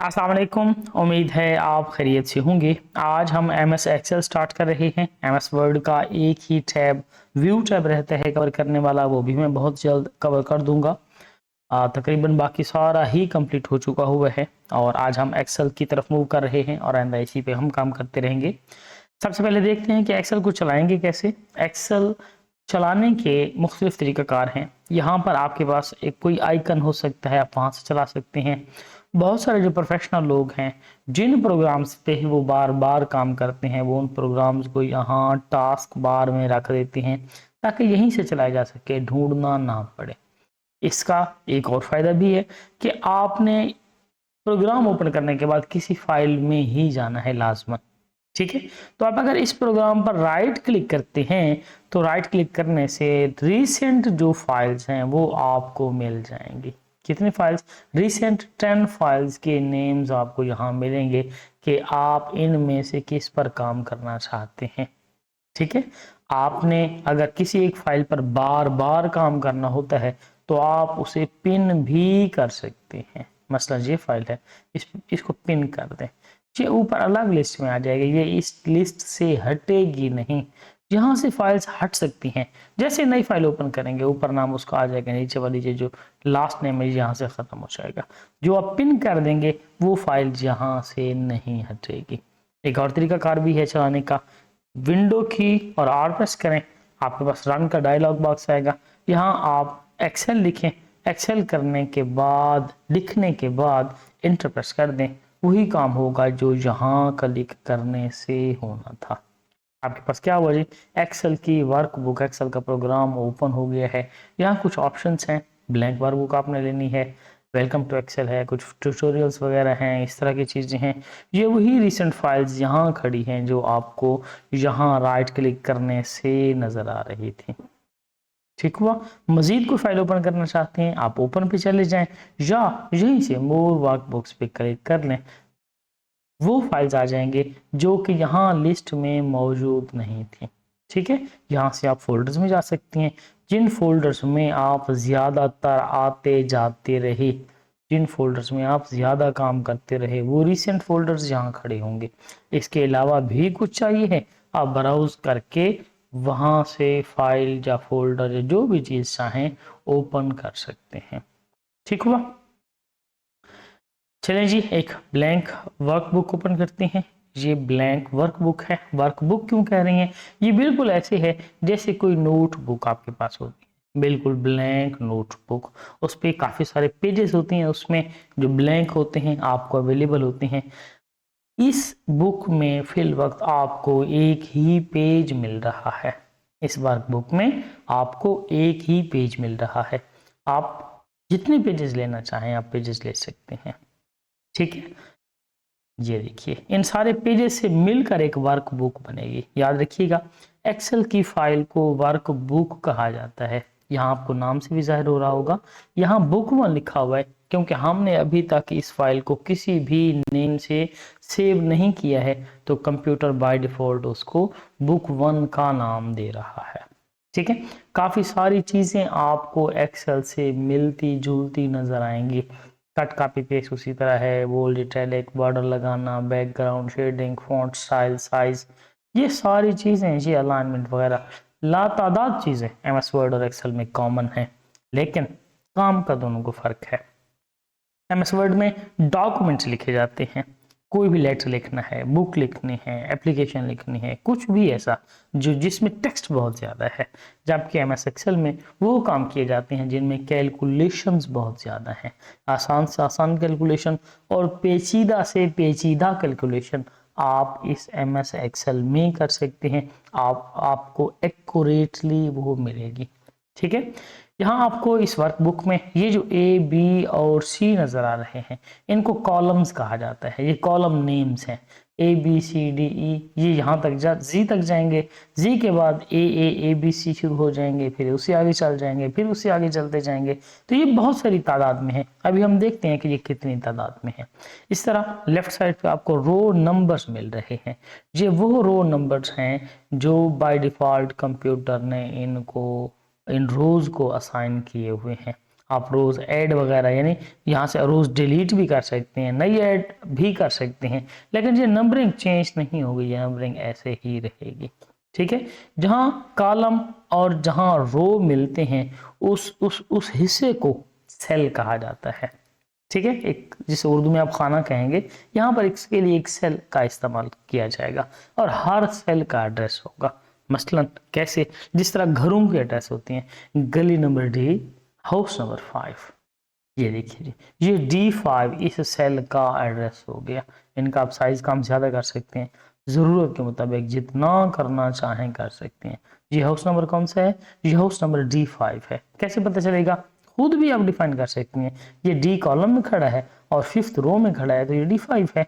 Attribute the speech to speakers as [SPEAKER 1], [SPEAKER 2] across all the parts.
[SPEAKER 1] अस्सलाम वालेकुम। उम्मीद है आप खैरियत से होंगे। आज हम एमएस एक्सेल स्टार्ट कर रहे हैं। एमएस वर्ड का एक ही टैब व्यू टैब रहता है कवर करने वाला, वो भी मैं बहुत जल्द कवर कर दूंगा। तकरीबन बाकी सारा ही कंप्लीट हो चुका हुआ है और आज हम एक्सेल की तरफ मूव कर रहे हैं और आइंदा इसी पे हम काम करते रहेंगे। सबसे पहले देखते हैं कि एक्सेल को चलाएंगे कैसे। एक्सेल चलाने के मुख्तलिफ तरीक़ाकार हैं। यहाँ पर आपके पास एक कोई आइकन हो सकता है, आप वहाँ से चला सकते हैं। बहुत सारे जो प्रोफेशनल लोग हैं जिन प्रोग्राम्स पे वो बार बार काम करते हैं, वो उन प्रोग्राम्स को यहाँ टास्क बार में रख देते हैं ताकि यहीं से चलाया जा सके, ढूंढना ना पड़े। इसका एक और फायदा भी है कि आपने प्रोग्राम ओपन करने के बाद किसी फाइल में ही जाना है लाजमन। ठीक है, तो आप अगर इस प्रोग्राम पर राइट क्लिक करते हैं तो राइट क्लिक करने से रिसेंट जो फाइल्स हैं वो आपको मिल जाएंगी। कितनी फाइल्स? रिसेंट 10 फाइल्स के नेम्स आपको यहाँ मिलेंगे कि आप इनमें से किस पर काम करना चाहते हैं। ठीक है, आपने अगर किसी एक फाइल पर बार बार काम करना होता है तो आप उसे पिन भी कर सकते हैं। मसलन ये फाइल है, इसको पिन कर दें, ये ऊपर अलग लिस्ट में आ जाएगी, ये इस लिस्ट से हटेगी नहीं। यहाँ से फाइल्स हट सकती हैं। जैसे नई फाइल ओपन करेंगे ऊपर नाम उसका आ जाएगा, नीचे वाली जो लास्ट नेम है यहाँ से खत्म हो जाएगा। जो आप पिन कर देंगे वो फाइल यहाँ से नहीं हटेगी। एक और तरीका कार भी है चलाने का। विंडो की और आर प्रेस करें, आपके पास रन का डायलॉग बॉक्स आएगा। यहाँ आप एक्सेल लिखें, एक्सेल करने के बाद लिखने के बाद इंटर प्रेस कर दें, वही काम होगा जो यहाँ क्लिक करने से होना था। आपके पास क्या हुआ जी? एक्सेल की वर्कबुक, एक्सेल का प्रोग्राम ओपन हो गया है। यहाँ कुछ ऑप्शंस हैं, ब्लैंक वर्कबुक आपने लेनी है, वेलकम टू एक्सेल है, कुछ ट्यूटोरियल्स वगैरह हैं, इस तरह की चीज़ें हैं। ये वही रिसेंट फाइल्स यहाँ खड़ी हैं जो आपको यहाँ राइट क्लिक करने से नज़र आ रही थी। ठीक हुआ। मजीद कोई फाइल ओपन करना चाहते हैं आप ओपन पे चले जाएं या यहीं से मोर वर्कबुक्स पे क्लिक कर लें, वो फाइल्स आ जाएंगे जो कि यहाँ लिस्ट में मौजूद नहीं थी। ठीक है, यहाँ से आप फोल्डर्स में जा सकती हैं। जिन फोल्डर्स में आप ज़्यादातर आते जाते रहे, जिन फोल्डर्स में आप ज़्यादा काम करते रहे, वो रिसेंट फोल्डर्स यहाँ खड़े होंगे। इसके अलावा भी कुछ चाहिए है, आप ब्राउज करके वहाँ से फाइल या फोल्डर या जो भी चीज़ चाहें ओपन कर सकते हैं। ठीक हुआ। चलें जी, एक ब्लैंक वर्कबुक ओपन करते हैं। ये ब्लैंक वर्कबुक है। वर्कबुक क्यों कह रही हैं? ये बिल्कुल ऐसे है जैसे कोई नोटबुक आपके पास होती है, बिल्कुल ब्लैंक नोटबुक। उस पर काफ़ी सारे पेजेस होते हैं, उसमें जो ब्लैंक होते हैं आपको अवेलेबल होते हैं। इस बुक में फिल वक्त आपको एक ही पेज मिल रहा है। इस वर्कबुक में आपको एक ही पेज मिल रहा है। आप जितने पेजेस लेना चाहें आप पेजेस ले सकते हैं। ठीक है, ये देखिए इन सारे पेजेस से मिलकर एक वर्कबुक बनेगी। याद रखिएगा, एक्सेल की फाइल को वर्कबुक कहा जाता है। यहाँ आपको नाम से भी जाहिर हो रहा होगा, यहाँ बुक 1 लिखा हुआ है क्योंकि हमने अभी तक इस फाइल को किसी भी नेम से सेव नहीं किया है, तो कंप्यूटर बाय डिफॉल्ट उसको बुक 1 का नाम दे रहा है। ठीक है, काफ़ी सारी चीज़ें आपको एक्सेल से मिलती जुलती नज़र आएंगी। कट कॉपी पेस्ट उसी तरह है, बोल्ड इटैलिक, बॉर्डर लगाना, background, shading, font style, size, ये सारी चीज़ें, ये अलाइनमेंट वगैरह लातादाद चीज़ें एमएस वर्ड और एक्सेल में कॉमन है, लेकिन काम का दोनों को फ़र्क है। एमएस वर्ड में डॉक्यूमेंट्स लिखे जाते हैं, कोई भी लेटर लिखना है, बुक लिखनी है, एप्लीकेशन लिखनी है, कुछ भी ऐसा जो जिसमें टेक्स्ट बहुत ज़्यादा है। जबकि एमएस एक्सेल में वो काम किए जाते हैं जिनमें कैलकुलेशंस बहुत ज़्यादा हैं, आसान से आसान कैलकुलेशन और पेचीदा से पेचीदा कैलकुलेशन आप इस एमएस एक्सेल में कर सकते हैं। आपको एक्यूरेटली वो मिलेगी। ठीक है, यहाँ आपको इस वर्कबुक में ये जो ए बी और सी नज़र आ रहे हैं, इनको कॉलम्स कहा जाता है। ये कॉलम नेम्स हैं, A B C D E, ये यहाँ तक जी तक जाएंगे। जी के बाद ए बी सी शुरू हो जाएंगे, फिर उससे आगे चल जाएंगे, फिर उससे आगे चलते जाएंगे। तो ये बहुत सारी तादाद में है। अभी हम देखते हैं कि ये कितनी तादाद में है। इस तरह लेफ्ट साइड पे आपको रो नंबर्स मिल रहे हैं। ये वो रो नंबर्स हैं जो बाय डिफ़ॉल्ट कंप्यूटर ने इन रोज को असाइन किए हुए हैं। आप रोज ऐड वगैरह यानी यहाँ से रोज डिलीट भी कर सकते हैं, नई ऐड भी कर सकते हैं, लेकिन ये नंबरिंग चेंज नहीं होगी, ये नंबरिंग ऐसे ही रहेगी। ठीक है, जहाँ कॉलम और जहाँ रो मिलते हैं उस हिस्से को सेल कहा जाता है। ठीक है, एक जिसे उर्दू में आप खाना कहेंगे, यहाँ पर इसके लिए एक सेल का इस्तेमाल किया जाएगा और हर सेल का एड्रेस होगा। मसलन कैसे, जिस तरह घरों के एड्रेस होते हैं, गली नंबर डी, हाउस नंबर 5। ये देखिए जी, ये D5 इस सेल का एड्रेस हो गया। इनका आप साइज कम ज्यादा कर सकते हैं, जरूरत के मुताबिक जितना करना चाहें कर सकते हैं। ये हाउस नंबर कौन सा है? ये हाउस नंबर D5 है। कैसे पता चलेगा? खुद भी आप डिफाइन कर सकते हैं। ये D कॉलम में खड़ा है और 5th रो में खड़ा है, तो ये D5 है।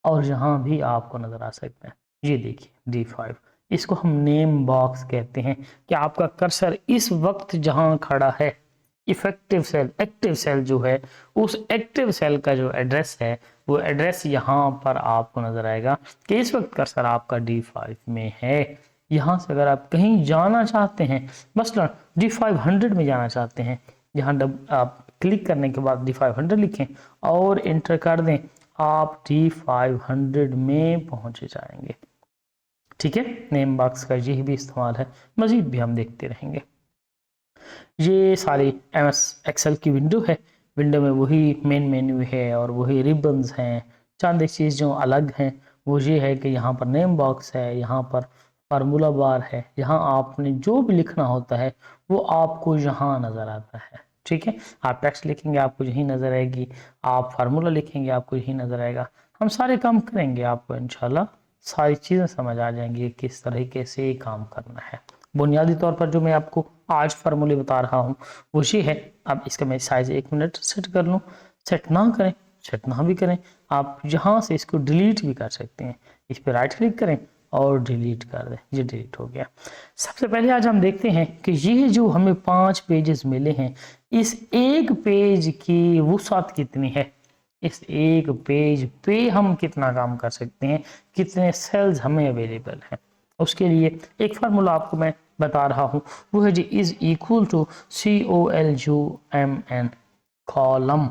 [SPEAKER 1] और यहाँ भी आपको नजर आ सकता है, ये देखिए D5। इसको हम नेम बॉक्स कहते हैं कि आपका कर्सर इस वक्त जहां खड़ा है, इफेक्टिव सेल, एक्टिव सेल जो है, उस एक्टिव सेल का जो एड्रेस है, वो एड्रेस यहाँ पर आपको नजर आएगा कि इस वक्त कर्सर आपका D5 में है। यहाँ से अगर आप कहीं जाना चाहते हैं, मसलन D500 में जाना चाहते हैं, यहाँ आप क्लिक करने के बाद D500 लिखें और इंटर कर दें, आप D500 में पहुंच जाएंगे। ठीक है, नेम बॉक्स का यही भी इस्तेमाल है, मजीद भी हम देखते रहेंगे। ये सारी MS एक्सेल की विंडो है। विंडो में वही मेन मेन्यू है और वही रिबन्स हैं। चंद एक चीज़ जो अलग हैं वो ये है कि यहाँ पर नेम बॉक्स है, यहाँ पर फार्मूला बार है, यहाँ आपने जो भी लिखना होता है वो आपको यहाँ नज़र आता है। ठीक है, आप टेक्स्ट लिखेंगे आपको यही नज़र आएगी, आप फार्मूला लिखेंगे आपको यही नज़र आएगा। हम सारे काम करेंगे, आपको इंशाल्लाह सारी चीज़ें समझ आ जाएंगी किस तरीके से काम करना है। बुनियादी तौर पर जो मैं आपको आज फार्मूले बता रहा हूँ वो ये है। अब इसका मैं साइज 1 मिनट सेट कर लूँ, सेट ना करें, सेट ना भी करें, आप यहाँ से इसको डिलीट भी कर सकते हैं। इस पर राइट क्लिक करें और डिलीट कर दें, ये डिलीट हो गया। सबसे पहले आज हम देखते हैं कि ये जो हमें 5 पेजेस मिले हैं, इस एक पेज की वुसात कितनी है, इस एक पेज पे हम कितना काम कर सकते हैं, कितने सेल्स हमें अवेलेबल हैं। उसके लिए एक फार्मूला आपको मैं बता रहा हूं, वो है जी is equal to COLUMN, column.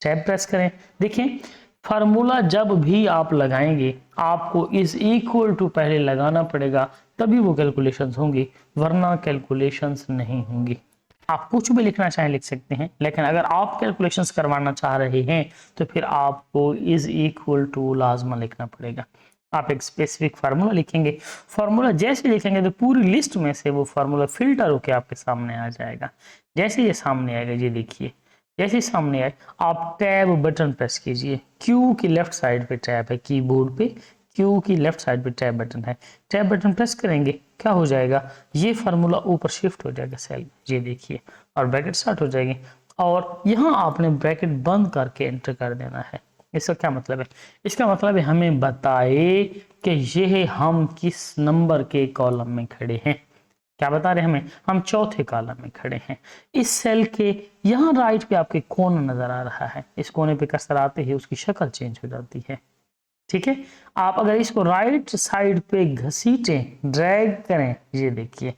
[SPEAKER 1] Tab press करें। देखें, फार्मूला जब भी आप लगाएंगे आपको इज इक्वल टू पहले लगाना पड़ेगा, तभी वो कैलकुलेशंस होंगी, वरना कैलकुलेशंस नहीं होंगी। आप कुछ भी लिखना चाहें लिख सकते हैं, लेकिन अगर आप कैलकुलेशंस करवाना चाह रहे हैं तो फिर आपको इज इक्वल टू लाजमा लिखना पड़ेगा। आप एक स्पेसिफिक फार्मूला लिखेंगे, फार्मूला जैसे लिखेंगे तो पूरी लिस्ट में से वो फार्मूला फिल्टर होकर आपके सामने आ जाएगा। जैसे ये सामने आएगा, ये देखिए, जैसे सामने आए आप टैब बटन प्रेस कीजिए। क्यू की लेफ्ट साइड पे टैब है, कीबोर्ड पे क्यू की लेफ्ट साइड पे टैब बटन है। टैब बटन प्रेस करेंगे, क्या हो जाएगा, ये फार्मूला ऊपर शिफ्ट हो जाएगा सेल, ये देखिए, और ब्रैकेट स्टार्ट हो जाएगी और यहाँ आपने ब्रैकेट बंद करके एंटर कर देना है। इसका क्या मतलब है? इसका मतलब है हमें बताए कि यह हम किस नंबर के कॉलम में खड़े हैं। क्या बता रहे हैं हमें? हम चौथे कॉलम में खड़े हैं। इस सेल के यहाँ राइट पे आपके कोना नजर आ रहा है, इस कोने पे कर्सर आते ही उसकी शक्ल चेंज हो जाती है। ठीक है, आप अगर इसको राइट साइड पे घसीटें, ड्रैग करें, ये देखिए,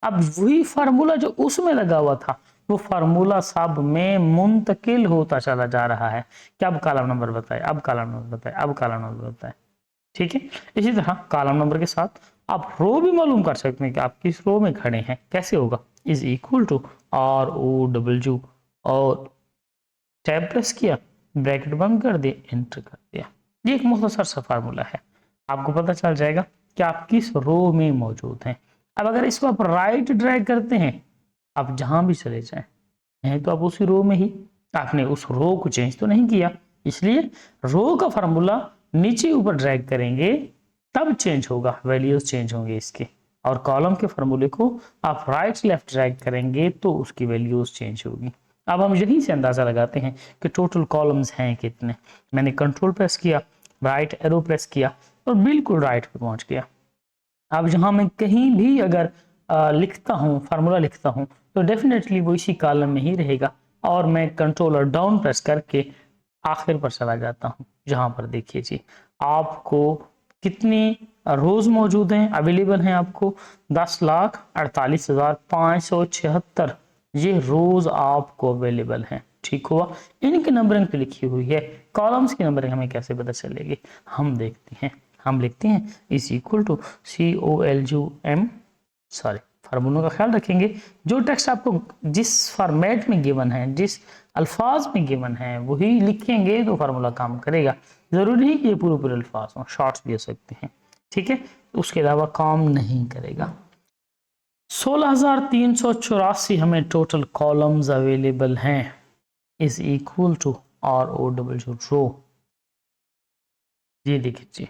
[SPEAKER 1] अब वही फार्मूला जो उसमें लगा हुआ था वो फार्मूला सब में मुंतकिल होता चला जा रहा है कि अब कॉलम नंबर बताए, अब कॉलम नंबर बताए, अब कॉलम नंबर बताए। ठीक है, इसी तरह कॉलम नंबर के साथ आप रो भी मालूम कर सकते हैं कि आप किस रो में खड़े हैं। कैसे होगा? इज इक्वल टू ROW और टैब प्रेस किया, ब्रैकेट बंद कर दिया, एंटर कर दिया। ये एक मुख्तसर सा फार्मूला है, आपको पता चल जाएगा कि आप किस रो में मौजूद हैं। अब अगर इसको आप राइट ड्रैग करते हैं, आप जहां भी चले जाएं, हैं तो आप उसी रो में ही, आपने उस रो को चेंज तो नहीं किया, इसलिए रो का फार्मूला नीचे ऊपर ड्रैग करेंगे तब चेंज होगा, वैल्यूज चेंज होंगे इसके। और कॉलम के फार्मूले को आप राइट लेफ्ट ड्रैग करेंगे तो उसकी वैल्यूज चेंज होगी। अब हम यहीं से अंदाजा लगाते हैं कि टोटल कॉलम्स हैं कितने। मैंने कंट्रोल प्रेस किया, राइट एरो प्रेस किया और बिल्कुल राइट पे पहुंच गया। अब जहां मैं कहीं भी अगर लिखता हूं, फार्मूला लिखता हूं, तो डेफिनेटली वो इसी कॉलम में ही रहेगा और मैं कंट्रोल और डाउन प्रेस करके आखिर पर चला जाता हूं, जहां पर देखिए जी आपको कितनी रोज मौजूद हैं, अवेलेबल हैं आपको 10,48,576 ये रोज आपको अवेलेबल हैं। ठीक हुआ, इनकी नंबरिंग पे लिखी हुई है, कॉलम्स की नंबरिंग हमें कैसे पता चलेगी, हम देखते हैं। हम लिखते हैं is equal to COLUM, sorry फार्मूलों का ख्याल रखेंगे। जो टेक्स्ट आपको जिस फॉर्मेट में गिवन है, जिस अल्फाज में गिवन है, वही लिखेंगे तो फार्मूला काम करेगा। जरूरी नहीं कि ये पूरे पूरे अल्फाज हों, शॉर्ट्स भी हो सकते हैं। ठीक है, उसके अलावा काम नहीं करेगा। 16,384 हमें टोटल कॉलम्स अवेलेबल हैं, इज इक्वल टू ROW रो। ये देखिए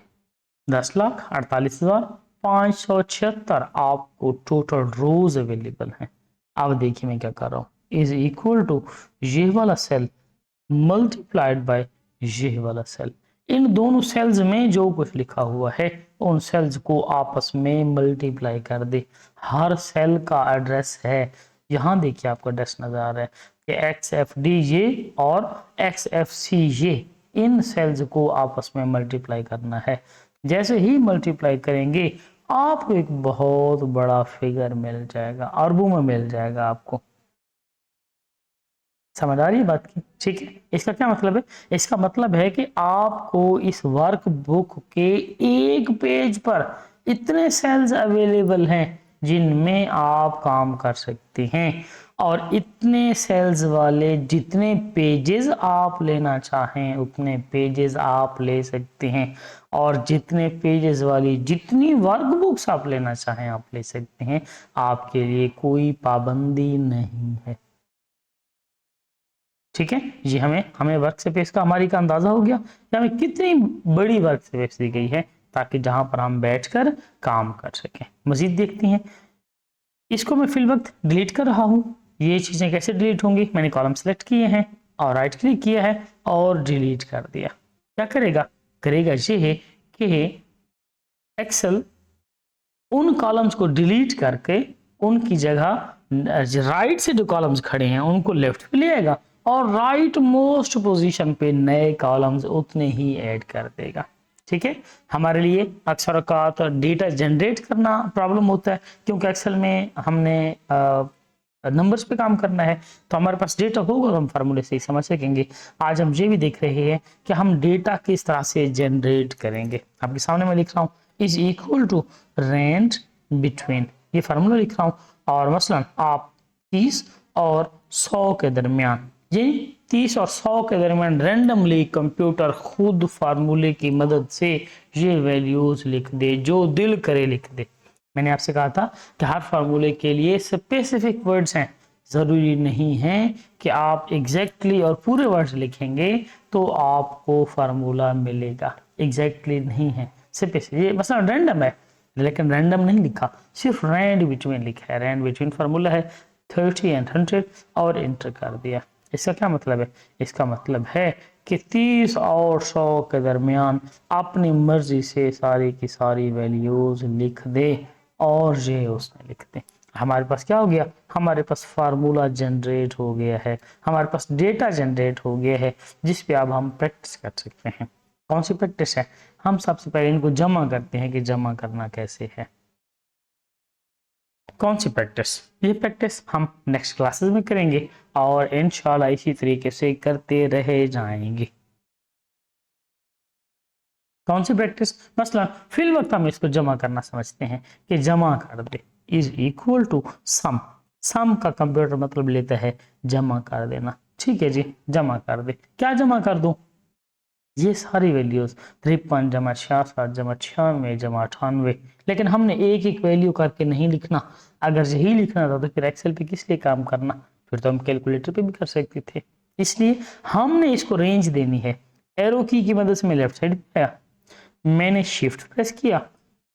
[SPEAKER 1] 10,48,576 आपको टोटल रोज अवेलेबल हैं। अब देखिए मैं क्या कर रहा हूँ, इज इक्वल टू ये वाला सेल मल्टीप्लाइड बाय ये वाला सेल। इन दोनों सेल्स में जो कुछ लिखा हुआ है उन सेल्स को आपस में मल्टीप्लाई कर दे। हर सेल का एड्रेस है, यहाँ देखिए आपको एड्रेस नजर आ रहा है कि XFD ये और XFC ये, इन सेल्स को आपस में मल्टीप्लाई करना है। जैसे ही मल्टीप्लाई करेंगे आपको एक बहुत बड़ा फिगर मिल जाएगा, अरबों में मिल जाएगा आपको। समझ आ रही है बात की? ठीक है, इसका क्या मतलब है, इसका मतलब है कि आपको इस वर्क बुक के एक पेज पर इतने सेल्स अवेलेबल हैं जिनमें आप काम कर सकते हैं, और इतने सेल्स वाले जितने पेजेस आप लेना चाहें उतने पेजेस आप ले सकते हैं, और जितने पेजेस वाली जितनी वर्क बुक्स आप लेना चाहें आप ले सकते हैं। आपके लिए कोई पाबंदी नहीं है। ठीक है, ये हमें हमें वर्क स्पेस का हमारी का अंदाजा हो गया कि हमें कितनी बड़ी वर्क स्पेस दी गई है, ताकि जहां पर हम बैठकर काम कर सकें। मजीद देखते हैं, इसको मैं फिल वक्त डिलीट कर रहा हूं। ये चीजें कैसे डिलीट होंगी, मैंने कॉलम सेलेक्ट किए हैं और राइट क्लिक किया है और डिलीट कर दिया। क्या करेगा, करेगा ये कि एक्सेल उन कॉलम्स को डिलीट करके उनकी जगह राइट से जो कॉलम्स खड़े हैं उनको लेफ्ट पे ले आएगा और राइट मोस्ट पोजीशन पे नए कॉलम्स उतने ही ऐड कर देगा। ठीक है, हमारे लिए अक्सर औकात डेटा जनरेट करना प्रॉब्लम होता है, क्योंकि एक्सेल में हमने नंबर्स पे काम करना है, तो हमारे पास डेटा होगा तो हम फार्मूले से ही समझ सकेंगे। आज हम ये भी देख रहे हैं कि हम डेटा किस तरह से जनरेट करेंगे। आपके सामने मैं लिख रहा हूँ is equal to range between, ये फार्मूला लिख रहा हूँ, और मसलन आप 30 और 100 के दरमियान, ये 30 और 100 के दरमियान रैंडमली कंप्यूटर खुद फार्मूले की मदद से ये वैल्यूज लिख दे, जो दिल करे लिख दे। मैंने आपसे कहा था कि हर फार्मूले के लिए स्पेसिफिक वर्ड्स हैं, जरूरी नहीं है कि आप एग्जैक्टली और पूरे वर्ड्स लिखेंगे तो आपको फार्मूला मिलेगा। एग्जैक्टली नहीं है, स्पेसिफिक, ये मसला रैंडम है लेकिन रैंडम नहीं लिखा, सिर्फ रैंड बिटवीन लिखा है। रैंड बिटवीन फार्मूला है 30 एंड 100 और इंटर कर दिया। इसका क्या मतलब है, इसका मतलब है कि 30 और 100 के दरमियान अपनी मर्जी से सारी की सारी वैल्यूज लिख दे और ये उसने लिख दे। हमारे पास क्या हो गया, हमारे पास फार्मूला जनरेट हो गया है, हमारे पास डेटा जनरेट हो गया है, जिस पे अब हम प्रैक्टिस कर सकते हैं। कौन सी प्रैक्टिस है, हम सबसे पहले इनको जमा करते हैं कि जमा करना कैसे है। कौन सी प्रैक्टिस, ये प्रैक्टिस हम नेक्स्ट क्लासेस में करेंगे और इंशाल्लाह इसी तरीके से करते रहे जाएंगे। कौन सी प्रैक्टिस, मसलन फिल वक्त हम इसको जमा करना समझते हैं कि जमा कर दे इज इक्वल टू सम। सम का कंप्यूटर मतलब लेता है जमा कर देना। ठीक है जी, जमा कर दे, क्या जमा कर दूं, ये सारी वैल्यूज 53 जमा 66 जमा 96 जमा 98, लेकिन हमने एक एक वैल्यू करके नहीं लिखना। अगर यही लिखना था तो फिर एक्सेल पे किस लिए काम करना, फिर तो हम कैलकुलेटर पे भी कर सकते थे। इसलिए हमने इसको रेंज देनी है। एरो की मदद से मैं लेफ्ट साइड पे आया, मैंने शिफ्ट प्रेस किया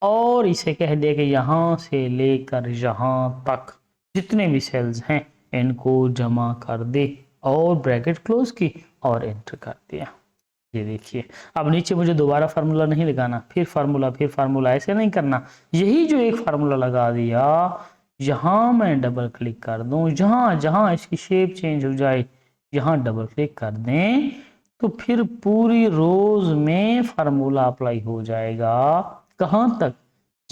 [SPEAKER 1] और इसे कह दिया कि यहाँ से लेकर यहाँ तक जितने भी सेल्स हैं इनको जमा कर दे, और ब्रैकेट क्लोज की और एंटर कर दिया। ये देखिए, अब नीचे मुझे दोबारा फार्मूला नहीं लगाना, फिर फार्मूला ऐसे नहीं करना। यही जो एक फार्मूला लगा दिया, यहाँ मैं डबल क्लिक कर दूं, जहां जहां इसकी शेप चेंज हो जाए यहाँ डबल क्लिक कर दें, तो फिर पूरी रोज में फार्मूला अप्लाई हो जाएगा। कहां तक,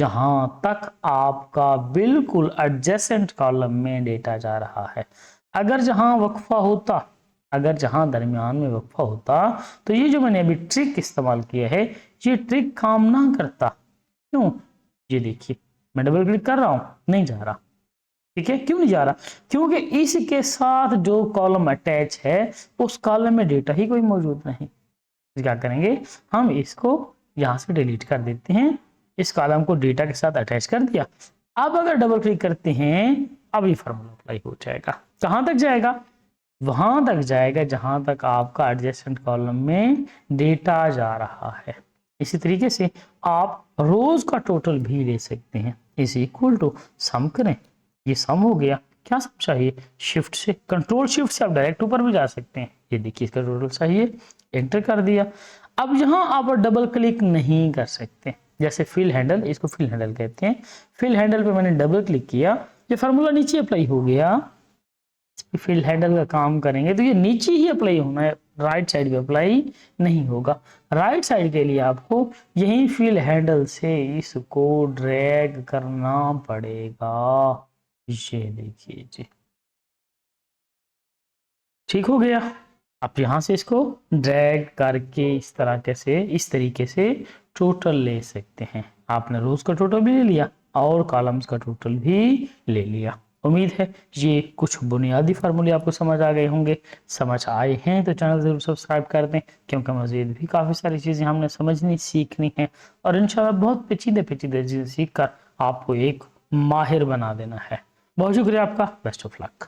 [SPEAKER 1] जहां तक आपका बिल्कुल एडजेसेंट कॉलम में डेटा जा रहा है। अगर जहां वक्फा होता, अगर जहां दरमियान में वक्फा होता, तो ये जो मैंने अभी ट्रिक इस्तेमाल किया है, ये ट्रिक काम ना करता। क्यों? ये देखिए, मैं डबल क्लिक कर रहा हूं, नहीं जा रहा। ठीक है, क्यों नहीं जा रहा? क्योंकि इसके साथ जो कॉलम अटैच है, उस कॉलम में डेटा ही कोई मौजूद नहीं। तो क्या करेंगे, हम इसको यहां से डिलीट कर देते हैं। इस कॉलम को डेटा के साथ अटैच कर दिया। अब अगर डबल क्लिक करते हैं, अब ये फार्मूला अप्लाई हो जाएगा। कहां तक जाएगा? वहां तक जाएगा जहां तक आपका एडजेसेंट कॉलम में डेटा जा रहा है। इसी तरीके से आप रोज का टोटल भी ले सकते हैं। इज इक्वल टू सम करें, ये सम हो गया। क्या सम चाहिए? शिफ्ट से, कंट्रोल शिफ्ट से आप डायरेक्ट ऊपर भी जा सकते हैं। ये देखिए, इसका टोटल चाहिए, एंटर कर दिया। अब यहाँ आप डबल क्लिक नहीं कर सकते, जैसे फिल हैंडल, इसको फिल हैंडल कहते हैं। फिल हैंडल पे मैंने डबल क्लिक किया, ये फार्मूला नीचे अप्लाई हो गया। फिल हैंडल का काम करेंगे तो ये नीचे ही अप्लाई होना है, राइट साइड पे अप्लाई नहीं होगा। राइट साइड के लिए आपको यही फिल हैंडल से इसको ड्रैग करना पड़ेगा। ये देखिए जी, ठीक हो गया। आप यहां से इसको ड्रैग करके इस तरीके से टोटल ले सकते हैं। आपने रोज का टोटल भी ले लिया और कॉलम्स का टोटल भी ले लिया। उम्मीद है ये कुछ बुनियादी फार्मूले आपको समझ आ गए होंगे। समझ आए हैं तो चैनल जरूर सब्सक्राइब कर दें, क्योंकि मजीद भी काफ़ी सारी चीज़ें हमने समझनी सीखनी है और इंशाल्लाह बहुत पेचीदे चीज़ें सीख कर आपको एक माहिर बना देना है। बहुत शुक्रिया आपका, बेस्ट ऑफ लक।